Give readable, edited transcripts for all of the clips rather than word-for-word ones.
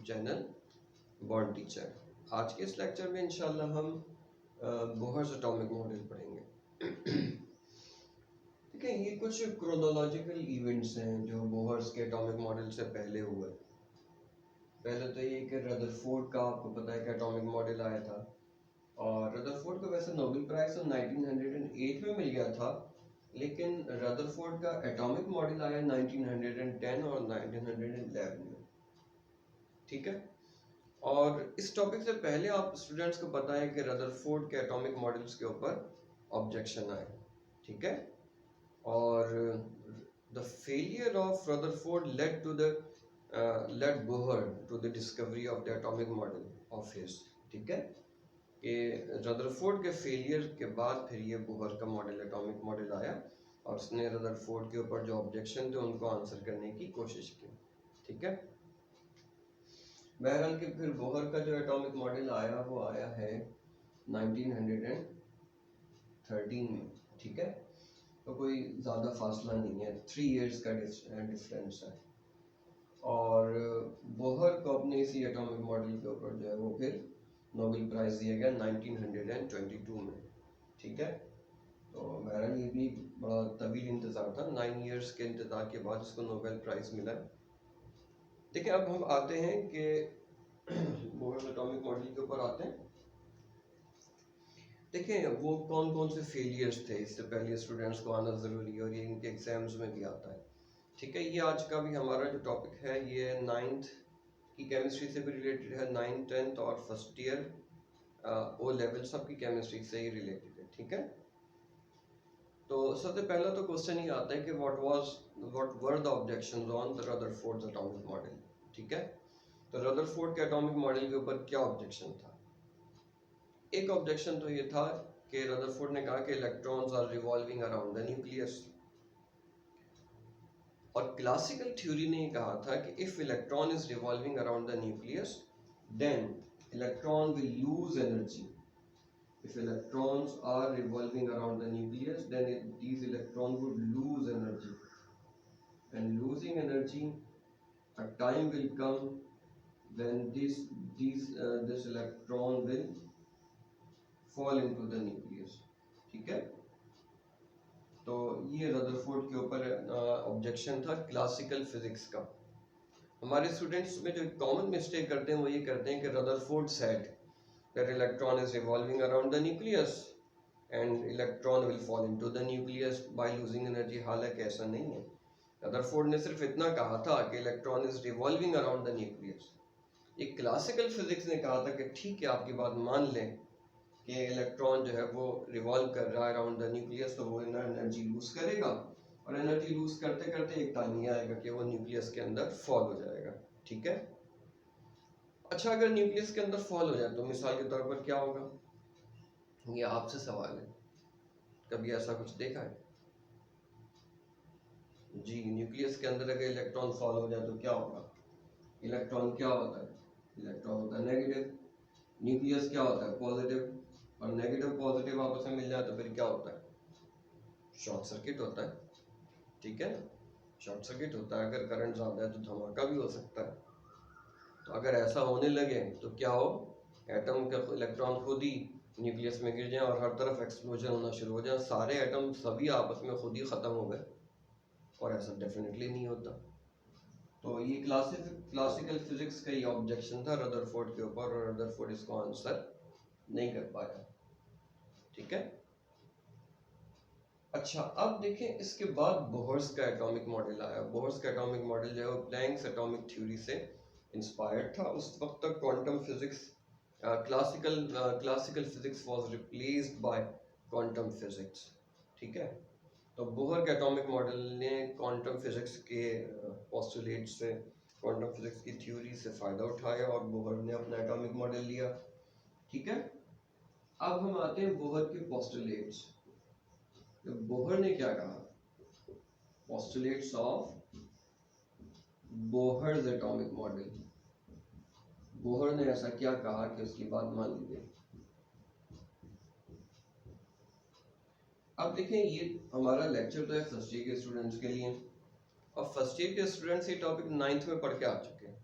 Channel bond teacher. आज के इस लेक्चर में इंशाल्लाह हम बोहर्स एटॉमिक मॉडल पढ़ेंगे। ठीक है, ये कुछ क्रोनोलॉजिकल इवेंट्स हैं जो बोहर्स के एटॉमिक मॉडल से पहले हुए। पहले तो ये कि रदरफोर्ड का आपको पता है कि एटॉमिक मॉडल आया था, और रदरफोर्ड को वैसे नोबेल प्राइज तो 1908 में मिल गया था, लेकिन रदरफोर्ड का एटॉमिक मॉडल आया 1910 और 1911 में। ठीक है, और इस टॉपिक से पहले आप स्टूडेंट्स को पता है कि रदरफोर्ड के एटॉमिक मॉडल्स के ऊपर ऑब्जेक्शन आए। ठीक है, और the failure of Rutherford led to the led Bohr to the discovery of the atomic model of his. ठीक है, कि रदरफोर्ड के फेलियर के बाद फिर ये बोहर का मॉडल एटॉमिक मॉडल आया, और उसने रदरफोर्ड के ऊपर जो ऑब्जेक्शन थे उनको आंसर करने की कोशिश की। ठीक है, बहरहाल कि फिर बोहर का जो एटॉमिक मॉडल आया वो आया है 1913 में। ठीक है, तो कोई ज़्यादा फासला नहीं है, 3 इयर्स का डिफरेंस है। और बोहर को अपने इसी एटॉमिक मॉडल के ऊपर जो है वो फिर नोबेल प्राइज़ दिया गया 1922 में। ठीक है, तो बहरहाल ये भी बड़ा तवील इंतज़ार था, 9 इयर्स के इंतज़ार के बाद उसको नोबेल प्राइज़ मिला। देखिए, अब हम आते हैं कि बोहर एटॉमिक मॉडल के ऊपर आते हैं। देखिए, वो कौन कौन से फेलियर्स थे, इससे पहले स्टूडेंट्स को आना ज़रूरी है, और ये इनके एग्जाम्स में भी आता है। ठीक है, ये आज का भी हमारा जो टॉपिक है ये 9th की केमिस्ट्री से भी रिलेटेड है। 9th 10th और फर्स्ट ईयर ओ लेवल सबकी केमिस्ट्री से ही रिलेटेड है। ठीक है, तो सबसे पहला तो क्वेश्चन ये आता है कि what were the objections on the Rutherford atomic model. ठीक है, तो रदरफोर्ड के एटॉमिक मॉडल के ऊपर क्या ऑब्जेक्शन था? एक ऑब्जेक्शन तो ये था कि रदरफोर्ड ने कहा कि electrons are revolving around the nucleus, और क्लासिकल थ्योरी ने कहा था कि if electron is revolving around the nucleus then electron will lose energy. If electrons are revolving around the nucleus, then these electrons would lose energy, and losing energy, a time will come when this electron will fall into the nucleus. ठीक है, तो ये Rutherford के ऊपर objection था classical physics का। हमारे students में जो कॉमन मिस्टेक करते हैं वो ये करते हैं कि Rutherford said that electron is revolving around the nucleus and electron will fall into the nucleus by losing energy। हालांकि ऐसा नहीं है, रदरफोर्ड ने सिर्फ इतना कहा था कि electron is revolving around the nucleus. एक क्लासिकल फिजिक्स ने कहा था कि ठीक है, आपकी बात मान लें कि इलेक्ट्रॉन जो है वो रिवॉल्व कर रहा है अराउंड द न्यूक्लियस, तो वो एनर्जी लूज करेगा, और एनर्जी लूज करते करते एक टाइम ये आएगा कि वो न्यूक्लियस के अंदर फॉल हो जाएगा। ठीक है, अच्छा, अगर न्यूक्लियस के अंदर फॉल हो जाए तो मिसाल के तौर पर क्या होगा? ये आपसे सवाल है, कभी ऐसा कुछ देखा है? जी, न्यूक्लियस के अंदर अगर इलेक्ट्रॉन फॉल हो जाए तो क्या होगा? इलेक्ट्रॉन क्या होता है? इलेक्ट्रॉन होता है नेगेटिव, न्यूक्लियस क्या होता है? पॉजिटिव, और नेगेटिव पॉजिटिव आपस में मिल जाए तो फिर क्या होता है? शॉर्ट सर्किट होता है। ठीक है, शॉर्ट सर्किट होता है, अगर करंट ज़्यादा है तो धमाका भी हो सकता है। तो अगर ऐसा होने लगे तो क्या हो, एटम के इलेक्ट्रॉन खुद ही न्यूक्लियस में गिर जाएं और हर तरफ एक्सप्लोजन होना शुरू हो जाए, सारे एटम सभी आपस में खुद ही ख़त्म हो गए, और ऐसा डेफिनेटली नहीं होता। तो ये क्लासिकल फिजिक्स का ये ऑब्जेक्शन था रदरफोर्ड के ऊपर, और रदरफोर्ड इसको आंसर नहीं कर पाया। ठीक है, अच्छा, अब देखें इसके बाद बोहर्स का एटॉमिक मॉडल आया। बोहर्स का एटॉमिक मॉडल जो है वो प्लैंक्स एटॉमिक थ्योरी से इंस्पायर्ड था। उस वक्त तक quantum physics, classical physics was replaced by quantum physics. ठीक है, तो बोहर के एटॉमिक मॉडल ने क्वांटम फिजिक्स के पोस्टुलेट से, क्वांटम फिजिक्स की थ्योरी से फ़ायदा उठाया, और बोहर ने अपना एटॉमिक मॉडल लिया। ठीक है, अब हम आते हैं बोहर के पोस्टुलेट्स। तो बोहर ने क्या कहा? Postulates of Bohr's atomic model. Bohr ने ऐसा क्या कहा कि उसकी बात मान ली गई? अब देखें, ये हमारा लेक्चर तो है फर्स्ट ईयर के स्टूडेंट्स के लिए, और फर्स्ट ईयर के स्टूडेंट्स ये टॉपिक 9th में पढ़ के आ चुके हैं।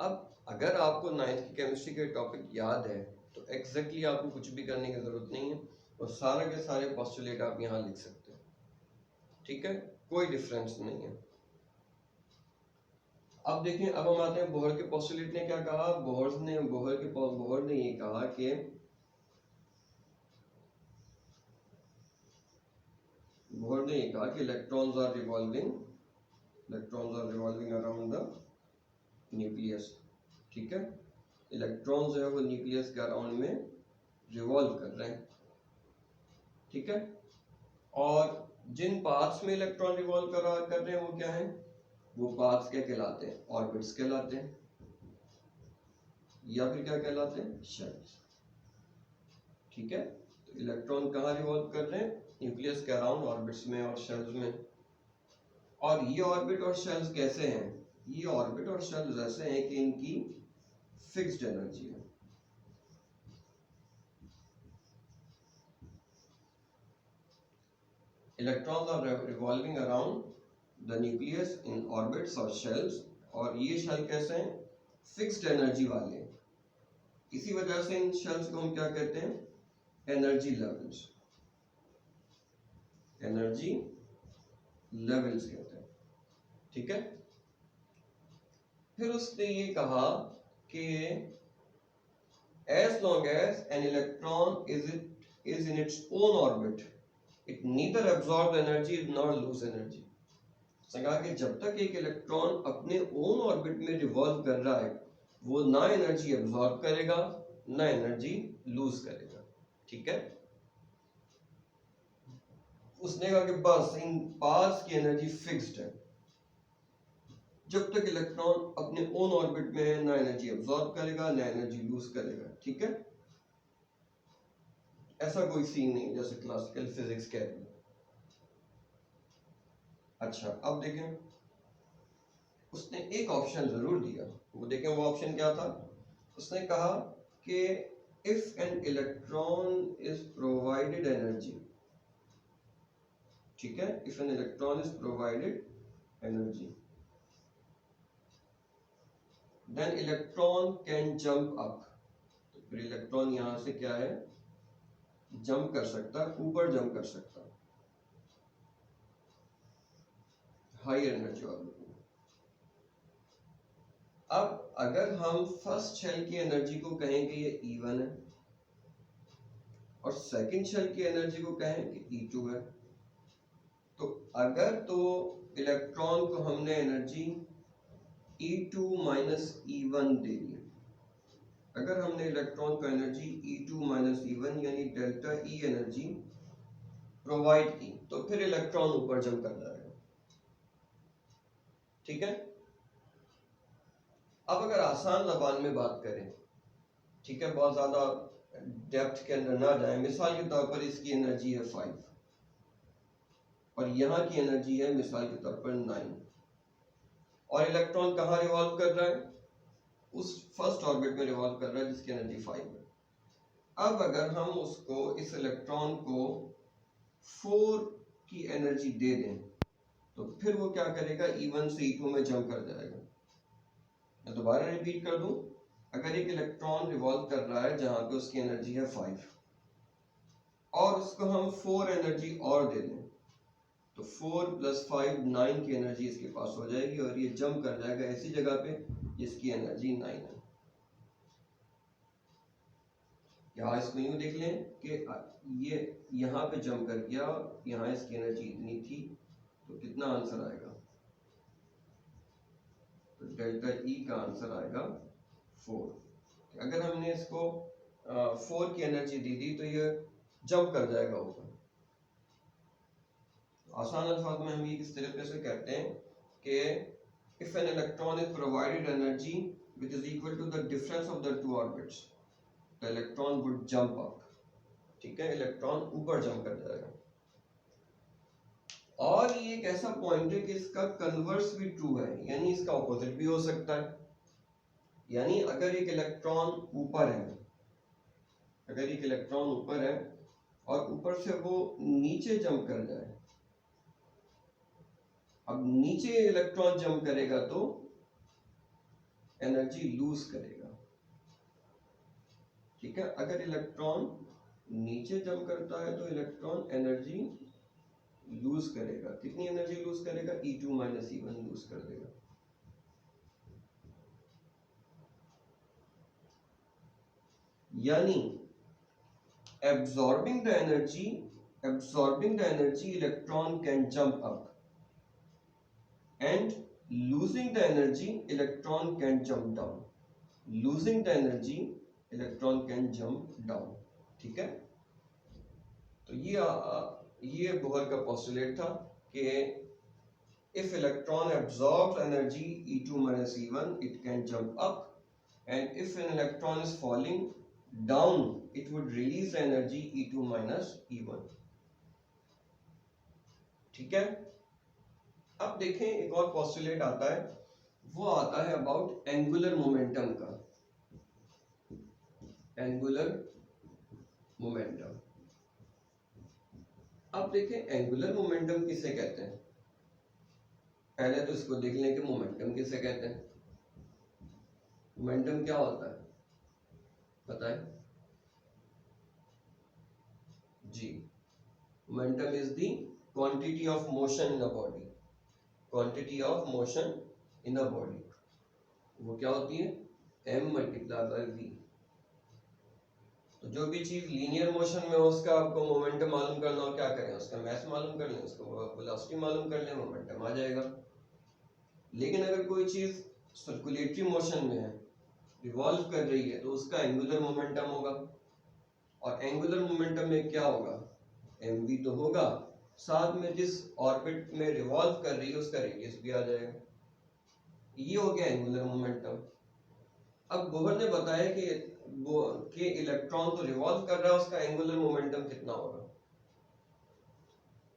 अब अगर आपको 9th की केमिस्ट्री के टॉपिक याद है तो एग्जैक्टली आपको कुछ भी करने की जरूरत नहीं है, और सारे के सारे पोस्टुलेट आप यहाँ लिख सकते हो, ठीक है, कोई डिफरेंस नहीं है। अब देखिए, अब हम आते हैं बोहर के पोस्टुलेट ने क्या कहा। बोहर ने ये कहा कि electrons are revolving around the nucleus, ठीक है। इलेक्ट्रॉन जो है वो न्यूक्लियस के अराउंड में रिवॉल्व कर रहे हैं, ठीक है। और जिन पाथ्स में इलेक्ट्रॉन रिवॉल्व कर रहे हैं वो क्या है, वो पाथ्स क्या कहलाते हैं, ऑर्बिट्स कहलाते हैं, या फिर क्या कहलाते हैं, शेल्स, ठीक है। तो इलेक्ट्रॉन कहाँ रिवॉल्व कर रहे हैं, न्यूक्लियस के अराउंड, ऑर्बिट्स में और शेल्स में। और ये ऑर्बिट और शेल्स कैसे हैं, ये ऑर्बिट और शेल्स ऐसे हैं कि इनकी फिक्स्ड एनर्जी है। Electrons are revolving around the nucleus in orbits और शेल्स, और ये शेल कैसे हैं, फिक्स्ड एनर्जी वाले। इसी वजह से इन शेल्स को हम क्या कहते हैं, एनर्जी लेवल्स कहते हैं, ठीक है। फिर उसने ये कहा कि as long as an electron is in its own orbit, it neither absorb energy nor lose energy। उसने कहा कि जब तक एक इलेक्ट्रॉन अपने ओन ऑर्बिट में रिवॉल्व कर रहा है, वो ना एनर्जी एब्जॉर्ब करेगा ना एनर्जी लूज करेगा, ठीक है। उसने कहा कि बस इन पाथ्स की एनर्जी फिक्स्ड है, जब तक इलेक्ट्रॉन अपने ओन ऑर्बिट में है ना एनर्जी एब्जॉर्ब करेगा ना एनर्जी लूज करेगा, ठीक है। ऐसा कोई सीन नहीं जैसे क्लासिकल फिजिक्स कह रही है। अच्छा, अब देखें, उसने एक ऑप्शन जरूर दिया, वो देखें वो ऑप्शन क्या था। उसने कहा कि if an electron is provided energy, ठीक है, if an electron is provided energy then electron can jump up. तो फिर इलेक्ट्रॉन यहां से क्या है, जंप कर सकता है, ऊपर जंप कर सकता है हायर एनर्जी ऑर्बिट में। अब अगर हम फर्स्ट शेल की एनर्जी को कहें कि ये E1 है और सेकंड शेल की एनर्जी को कहें कि E2 है, तो अगर तो इलेक्ट्रॉन को हमने एनर्जी E2 माइनस E1 दे दी, अगर हमने इलेक्ट्रॉन को एनर्जी E2 माइनस E1 यानी डेल्टा E एनर्जी प्रोवाइड की, तो फिर इलेक्ट्रॉन ऊपर जंप कर जाएगा, ठीक है। अब अगर आसान ज़बान में बात करें, ठीक है, बहुत ज्यादा डेप्थ के अंदर ना जाए, मिसाल के तौर पर इसकी एनर्जी है 5 और यहाँ की एनर्जी है मिसाल के तौर पर 9, और इलेक्ट्रॉन कहाँ रिवॉल्व कर रहा है, उस फर्स्ट ऑर्बिट में रिवॉल्व कर रहा है जिसकी एनर्जी 5 है। अब अगर हम उसको, इस इलेक्ट्रॉन को 4 की एनर्जी दे दें, तो फिर वो क्या करेगा, E1 से E2 में जंप कर जाएगा। मैं दोबारा रिपीट कर दूं, अगर एक इलेक्ट्रॉन रिवॉल्व कर रहा है जहां पे उसकी एनर्जी है 5 और उसको हम 4 एनर्जी और दे दें, तो 4 + 5 9 की एनर्जी इसके पास हो जाएगी और ये जंप कर जाएगा ऐसी जगह पे जिसकी एनर्जी 9 है। यहाँ इसको यूं देख लें कि ये यहाँ पे जंप कर गया, यहाँ इसकी एनर्जी इतनी थी, तो कितना आंसर आएगा, तो डेल्टा E का आंसर आएगा 4। अगर हमने इसको 4 की एनर्जी दी तो ये जंप कर जाएगा ऊपर। आसान अल्फाज में हम ये किस तरीके से कहते हैं कि if an electron is provided energy which is equal to the difference of the two orbits, the electron would jump up, ठीक है, इलेक्ट्रॉन ऊपर जंप कर जाएगा। और ये एक ऐसा पॉइंट है कि इसका कन्वर्स भी ट्रू है, यानी इसका ऑपोजिट भी हो सकता है। यानी अगर एक इलेक्ट्रॉन ऊपर है, अगर एक इलेक्ट्रॉन ऊपर है और ऊपर से वो नीचे जंप कर जाए, अब नीचे इलेक्ट्रॉन जंप करेगा तो एनर्जी लूज करेगा। ठीक है, अगर इलेक्ट्रॉन नीचे जंप करता है तो इलेक्ट्रॉन एनर्जी लूज करेगा। कितनी एनर्जी लूज करेगा? E2 माइनस E1 लूज कर देगा। यानी absorbing the energy electron can jump up and losing the energy electron can jump down। losing the energy electron can jump down। ठीक है, तो ये बोहर का पोस्टुलेट था कि if electron absorbs energy E2 minus E1 it can jump up, and if an electron is falling down it would release the energy E2 minus E1। ठीक है, अब देखें एक और पोस्टुलेट आता है, वो आता है अबाउट एंगुलर मोमेंटम का। एंगुलर मोमेंटम, अब देखें एंगुलर मोमेंटम किसे कहते हैं। पहले तो इसको देख लें कि मोमेंटम किसे कहते हैं। मोमेंटम क्या होता है बताएं जी। Momentum is the quantity of motion in a body. Quantity of motion in a body वो क्या होती है? m multiply by v। तो जो भी चीज लीनियर मोशन में हो उसका आपको मोमेंटम मालूम करना हो, क्या करें? उसका मास मालूम कर लें, उसको वेलोसिटी मालूम कर लें, मोमेंटम आ जाएगा। लेकिन अगर कोई चीज सर्कुलेटरी मोशन में है, रिवॉल्व कर रही है, तो उसका एंगुलर मोमेंटम होगा। और एंगुलर मोमेंटम में क्या होगा? mv तो होगा, साथ में जिस ऑर्बिट में रिवॉल्व कर रही है उसका रेडियस भी आ जाएगा। ये हो गया एंगुलर मोमेंटम। अब बोहर ने बताया कि इलेक्ट्रॉन तो रिवॉल्व कर रहा है, उसका एंगुलर मोमेंटम कितना होगा।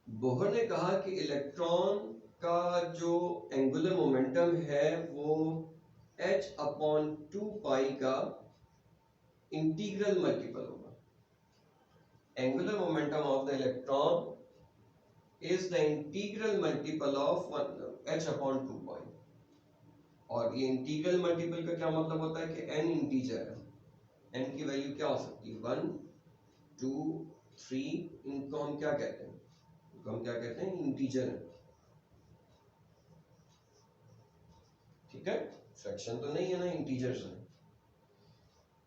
बोहर ने कहा कि इलेक्ट्रॉन का जो एंगुलर मोमेंटम है वो h/2 पाई का इंटीग्रल मल्टीपल होगा। Angular momentum of the electron is the integral multiple of h/2 पाई। और ये इंटीग्रल मल्टीपल का क्या मतलब होता है कि n इंटीजर है, n की वैल्यू क्या हो सकती है? 1 2 3। इनको हम क्या कहते हैं? इनको हम क्या कहते हैं? इंटीजर है। ठीक है, फ्रैक्शन तो नहीं है ना, इंटीजर्स है।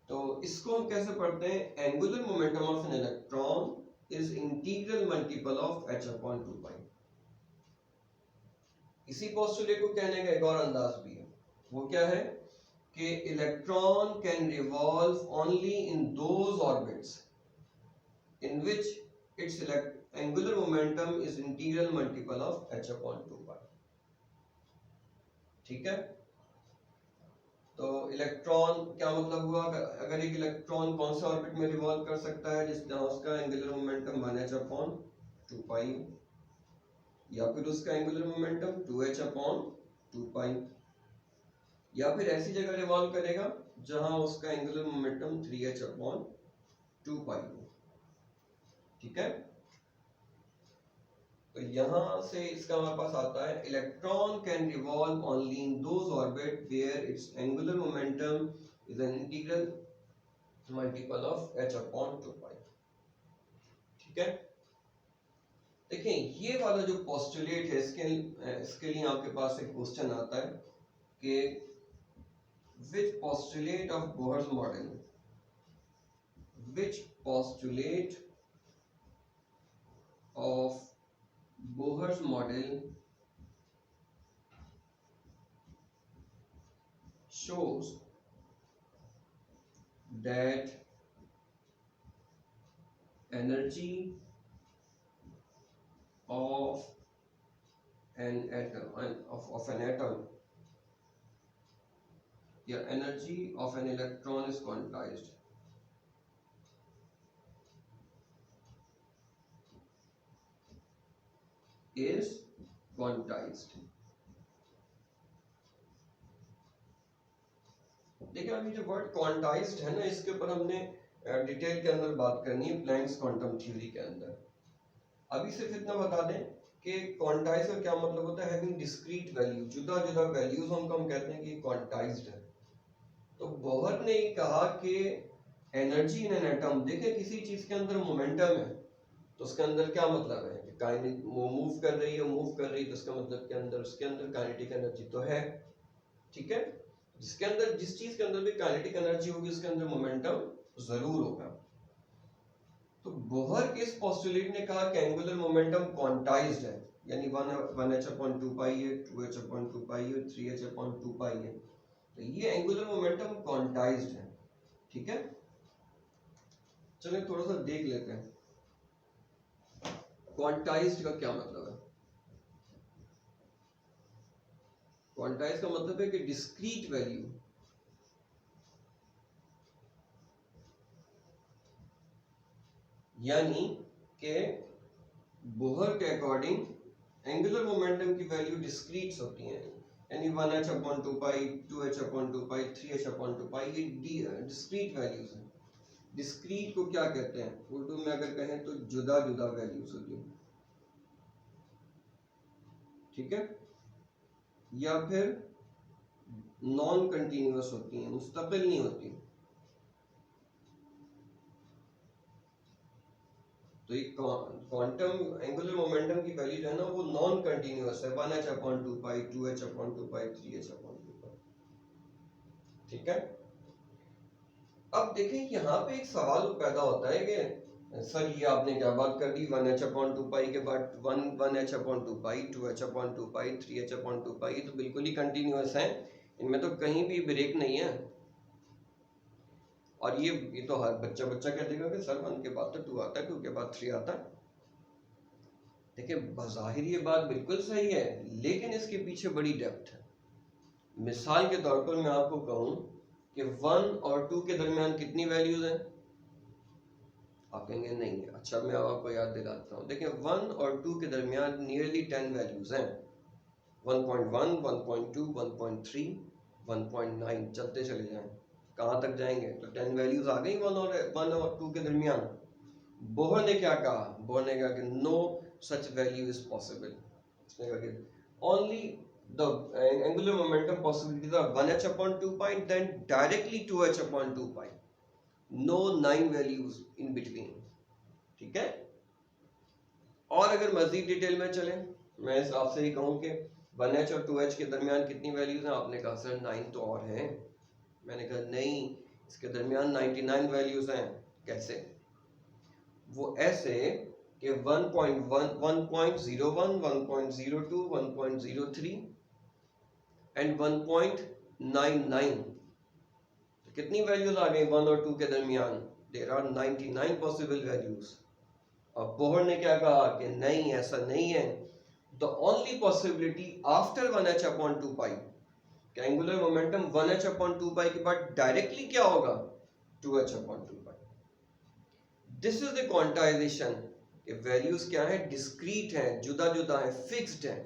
तो इसको हम कैसे पढ़ते हैं? Angular momentum of N electron is integral multiple of h/2 पाई। इसी पोस्टुलेट को कहने का एक और अंदाज भी है, वो क्या है कि electron can revolve only in those orbits in which it's angular momentum is integral multiple of h/2 pi. ठीक है, तो इलेक्ट्रॉन क्या मतलब हुआ? अगर एक इलेक्ट्रॉन कौन से ऑर्बिट में रिवॉल्व कर सकता है जिस जहां उसका एंगुलर मोमेंटम 1h/2 पाई, या फिर उसका एंगुलर मोमेंटम 2h/2 पाई, या फिर ऐसी जगह रिवॉल्व करेगा जहां उसका एंगुलर मोमेंटम 3h/2 पाई हो। ठीक है, तो यहां से इसका हमारे पास आता है electron can revolve only in those orbit where its angular momentum is an integral multiple of h/2 pi. ठीक है, देखें ये वाला जो पोस्टुलेट है इसके लिए आपके पास एक क्वेश्चन आता है कि which postulate of Bohr's model, which postulate of Bohr's model shows that energy of an atom या energy of an electron is quantized। is quantized। देखिए अभी जो वर्ड क्वांटाइज्ड है ना, इसके ऊपर हमने डिटेल के अंदर बात करनी है प्लैंक्स क्वांटम थ्योरी के अंदर। अभी सिर्फ इतना बता दें कि क्वांटाइज का क्या मतलब होता है? हैविंग डिस्क्रीट वैल्यू, जुदा जुदा वैल्यूज उनको हम कहते हैं कि क्वांटाइज्ड है। तो बोहर ने कहा कि एनर्जी इन एन एटम, देखें किसी चीज के अंदर मोमेंटम है तो उसके अंदर क्या मतलब है कि काइनेटिक वो मूव कर रही है तो इसका मतलब के अंदर उसके अंदर काइनेटिक एनर्जी तो है, ठीक है। जिसके अंदर जिस चीज के अंदर भी काइनेटिक एनर्जी होगी उसके अंदर मोमेंटम जरूर होगा। तो बोहर के इस पोस्टुलेट ने कहा कि एंगुलर मोमेंटम क्वांटाइज्ड है, यानी 1h/2 पाई है, 2h/2 पाई है, 3h/2 पाई है। तो ये एंगुलर मोमेंटम क्वांटाइज्ड है, ठीक है। चलिए थोड़ा सा देख लेते हैं क्वांटाइज्ड का क्या मतलब है। क्वांटाइज का मतलब है कि डिस्क्रीट वैल्यू, यानी कि बोहर के अकॉर्डिंग एंगुलर मोमेंटम की वैल्यू डिस्क्रीट्स होती हैं, यानी 1h/2 पाई, 2h/2 पाई, 3h/2 पाई, ये डिस्क्रीट वैल्यूज हैं। डिस्क्रीट को क्या कहते हैं, उर्दू में अगर कहें तो जुदा जुदा वैल्यूज होती हैं, ठीक है, या फिर नॉन कंटिन्यूअस होती हैं, मुस्तकिल नहीं होती। तो ये क्वांटम एंगुलर मोमेंटम की वैल्यू जो है ना वो नॉन कंटिन्यूअस है, 1h/2 पाई, 2h/2 पाई, 3h/2 पाई, ठीक है। अब देखें यहाँ पे एक सवाल पैदा होता है कि सर ये आपने क्या बात कर दी, 1h/2 पाई के बाद 1h/2 पाई, 2h/2 पाई, 3h/2 पाई, तो बिल्कुल ही कंटिन्यूअस है, इनमें तो कहीं भी ब्रेक नहीं है। और ये तो हर बच्चा कह देगा कि सर 1 के बाद तो 2 आता है, 2 के बाद 3 आता है। देखिए बज़ाहिर ये बात बिल्कुल सही है, लेकिन इसके पीछे बड़ी डेप्थ है। मिसाल के तौर पर मैं आपको कहूं कि 1 और 2 के दरमियान कितनी वैल्यूज हैं, आप कहेंगे नहीं है। अच्छा मैं आपको याद दिलाता हूँ, देखिए 1 और 2 के दरमियान नियरली 10 वैल्यूज हैं, 1.1, 1.2, 1.3, 1.9, चलते चले जाएं कहाँ तक जाएंगे, तो 10 वैल्यूज आ गई 1 और 2 के दरमियान। बोहर ने क्या कहा, बोहर ने कहा कि no such value is possible, उसने कहा कि only the angular momentum possibilities are 1h/2 pi, then directly 2h/2 pi, no 9 values in between, ठीक है। और अगर मजीद डिटेल में चले, मैं आपसे ही कहूं कि 1h और 2h के दरमियान कितनी वैल्यूज हैं, आपने कहा सर 9 तो और हैं, मैंने कहा नहीं, इसके दरमियान 99 वैल्यूज हैं। कैसे, वो ऐसे कि 1.1, 1.01, 1.02, 1.03 एंड 1.99, तो कितनी वैल्यूज आ गई 1 और 2 के दरमियान, देयर आर 99 पॉसिबल वैल्यूज। अब बोहर ने क्या कहा कि नहीं ऐसा नहीं है, the only possibility after 1h/2 pi, angular momentum 1h/2 pi के बाद डायरेक्टली क्या होगा 2h/2 pi. This is the quantization, values क्या है, डिस्क्रीट है, जुदा जुदा है, फिक्स्ड है,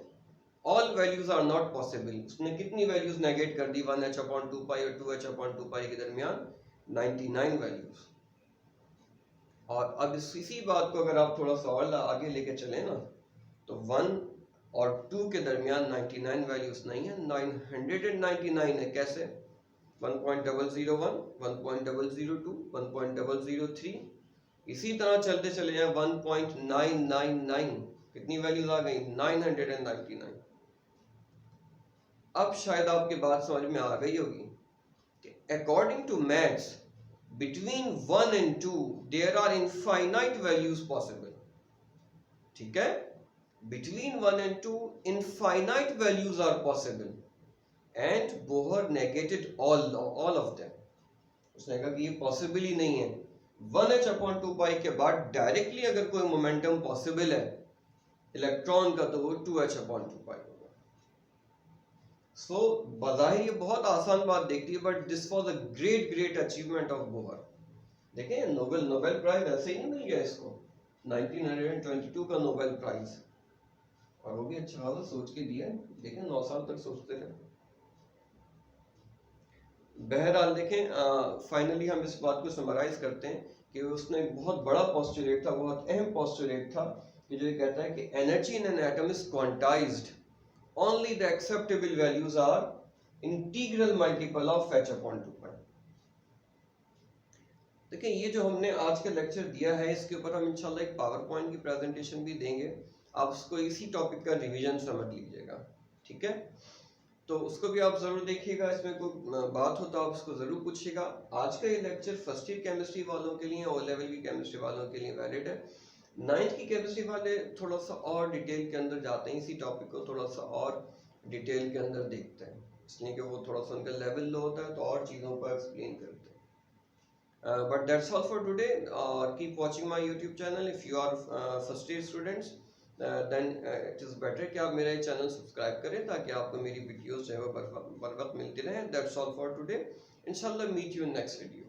all values are not possible. उसने कितनी वैल्यूज नेगेट कर दी 1h/2 पाई और 2h/2 पाई के दरमियान, 99 वैल्यूज। और अब इसी बात को अगर आप थोड़ा सा और आगे लेके चले ना, तो 1 और 2 के दरमियान 99 वैल्यूज नहीं है, 999 है। कैसे, 1.001, 1.002, 1.003, इसी तरह चलते चले जाए 1.999, कितनी वैल्यूज आ गई 999। अब शायद आपकी बात समझ में आ गई होगी कि according to maths between 1 and 2 there are infinite values possible, ठीक है, between 1 and 2 infinite values are possible and Bohr negated all of them। उसने कहा कि ये पॉसिबल ही नहीं है, 1h/2 पाई के बाद डायरेक्टली अगर कोई मोमेंटम पॉसिबल है इलेक्ट्रॉन का तो वो 2h/2 पाई होगा। सो बज़ाहिर ये बहुत आसान बात दिखती है, but this was a great achievement of Bohr. देखें नोबेल प्राइज ऐसे ही नहीं मिल गया इसको, 1922 का नोबेल प्राइज, और वो भी अच्छा खासा सोच के दिया। देखें 9 साल तक सोचते रहे। बहरहाल देखें फाइनली हम इस बात को समराइज करते हैं कि उसने बहुत बड़ा पोस्टुलेट था, बहुत अहम पोस्टुलेट था, कि जो ये कहता है कि energy in an atom is quantized, only the acceptable values are integral multiple of h/2 pi। देखिए ये जो हमने आज का लेक्चर दिया है इसके ऊपर हम इंशाल्लाह एक पावर पॉइंट की प्रेजेंटेशन भी देंगे, आप उसको इसी टॉपिक का रिवीजन समझ लीजिएगा, ठीक है। तो उसको भी आप जरूर देखिएगा, इसमें कोई बात हो तो आप उसको जरूर पूछिएगा। आज का ये लेक्चर फर्स्ट ईयर केमिस्ट्री वालों के लिए, ओ लेवल की केमिस्ट्री वालों के लिए वैलिड है। नाइन्थ की केमिस्ट्री वाले थोड़ा सा और डिटेल के अंदर जाते हैं, इसी टॉपिक को थोड़ा सा और डिटेल के अंदर देखते हैं, इसलिए कि वो थोड़ा सा उनका लेवल लो होता है तो और चीज़ों को एक्सप्लेन करते हैं। But that's all for today. Keep watching my YouTube channel. If you are first year students, then it is better कि आप मेरा ये चैनल सब्सक्राइब करें ताकि आपको मेरी वीडियोस जो है वो बर वक्त मिलती रहें. That's all for today. Inshallah meet you in next video.